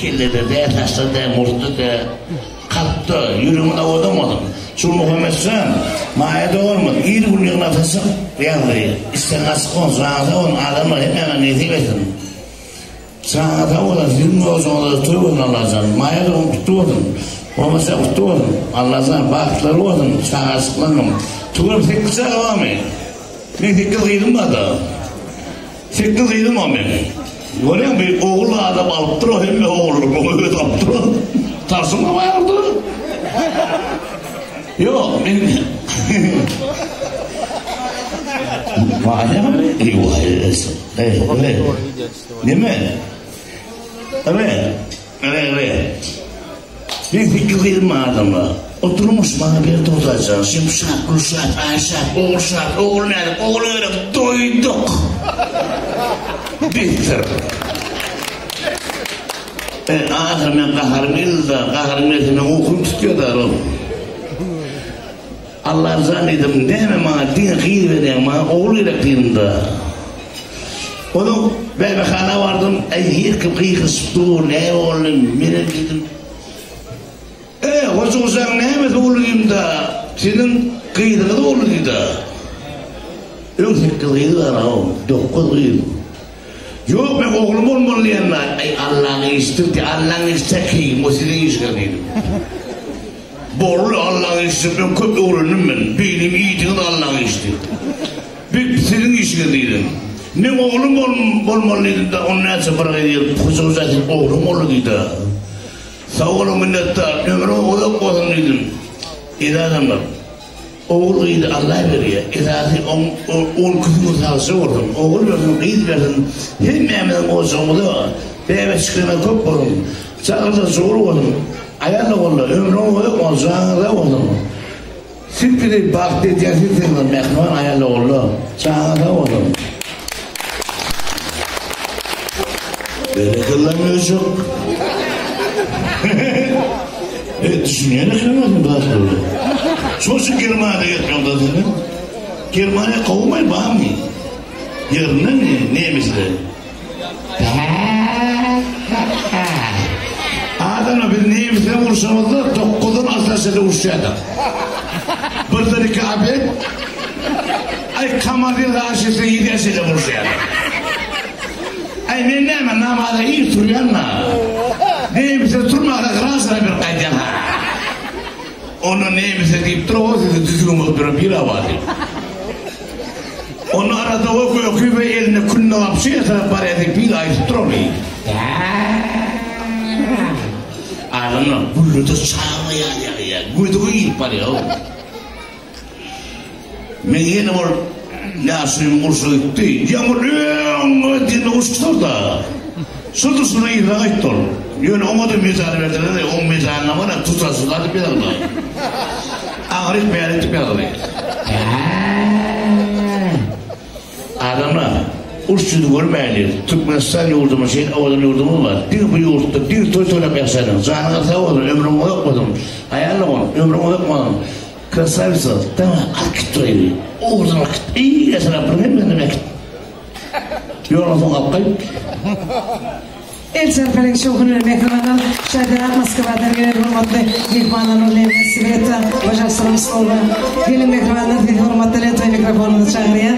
kellede de, taşta da, murtta da, kalpta, yürümüne odamadım. Şunu Muhammed'sen, maya doğurmadı. İyi günlük nefesi yandı. İsten asık olsun, ağzı olun, adamlar hemen neyse besin. Sana da olan, yürümü olsun, da tuğun Allah'tan. Maya doğum tutuğun. Olmasa tutuğun. Allah'tan baktılar olsun, sana asıklanım. Tuğun fikirse devam et. Ne fikir kıydım da. Fikir kıydım ama. Görüyor bir oğul adam alıp durur, hem de oğulum, onu öyle alıp durur. Tarsınma vardı. Yok, ben... Madem eyvah eylesin. Evet. Değil mi? Evet. Bir fikir kıydım adamla. Oturmuş bana bir tutacaksın. Şimşak, kuşak, ayşak, oğul nerede? Oğul öyle doyduk. Bitir. Ahir men kaharmilda okun tutuyor da oğlum. Allah zannedem deme bana din kıyır vereyim bana oğul yürekliğim da. Onu bebekana vardım, yirkip kıyıkıs dur, ne oğlum, benim dedim. Hoca uzak neymet oğluyum da, senin kıyıdığı da oğluyum da. Öksek kıyıdı da oğlum, dokuz kıyıdım. Yok ben oğlum olmalı yanına, Allah'ın istirdi, Allah'ın istekiyim, o sizin işgaliydim. Borlu Allah'ın istirdi, ben kötü oğlunum ben, benim iyiydim Allah'ın istirdi. Ben sizin işgaliydim. Ne oğlum olmalıydım da, onun neyse bırakıyordum, hoca uzak oğlum olmalıydı. Sağ olun minnettar, ömrüme odak olmalıydım. İradamlar. Oğul iyiydi Allah veriyor. İzahı on kızımız halsı oldum. Oğul verdim, iyiydi verdim. Hem memnun olsam da bebe çıkırma top oldum. Çağırda zor oldum. Ayarla oldum. Ömrüm oldum. Çağırda oldum. Sipri baktı diyecektim. Mekman ayarla oldum. Çağırda oldum. Böyle kıllamıyorsun. Düşünüyorlar kırmadım bazı oldu. Çocuk Germanya'da yatmam da dedim. Germanya'ya kovmayın bana mı? Yarın ne? Neyimizde? Adana bir neyimizde vursamazlar, 9'dan aslasıyla vursayadım. Burada iki abid, ay kamadil aşısıyla 7 asıyla vursayadım. Ay ben neymen namada iyi turuyanla. Neyimizde turmakla kırasına bir kaydan ha. Onu neyimize deyip durur, size düzgün bir hava deyip. Onu arada okuyor ve eline külüne kapşıya sana para edip bir ayıp durur. Ağlamına gülü de çağla ya. Gülü de iyi para ya. Ben yeni var, Nasır'ın kursu gitti. Yağmur dinle uçtur da. Sırtısına idrak etti olur. Yani ona da mizahı verdiler de, o mizahına bana tutasılar bir adam. Ağrık beyanetli bir adam. Adamlar, uççudu görmeyler. Türkmenistan yurdumu, şeyin avadan yurdumu var. Bir bu yurtta, bir toytoylap yaşadım. Zanına sağladım, ömrümü yapmadım. Ayarlamadım, ömrümü yapmadım. Krasavisa, tamam, akit toylu. Oradan akit, iyi yaşanan problem benim akit. Yorulsun apkayıp. Elçer Felek Şokun'un ekranından Şadirat Moskva'dan gelen hürmetli mihmanların levni Sibiretta Bacak Salam Skolba gelin ekranından hürmetli levni mikrofonunu çağırıyor.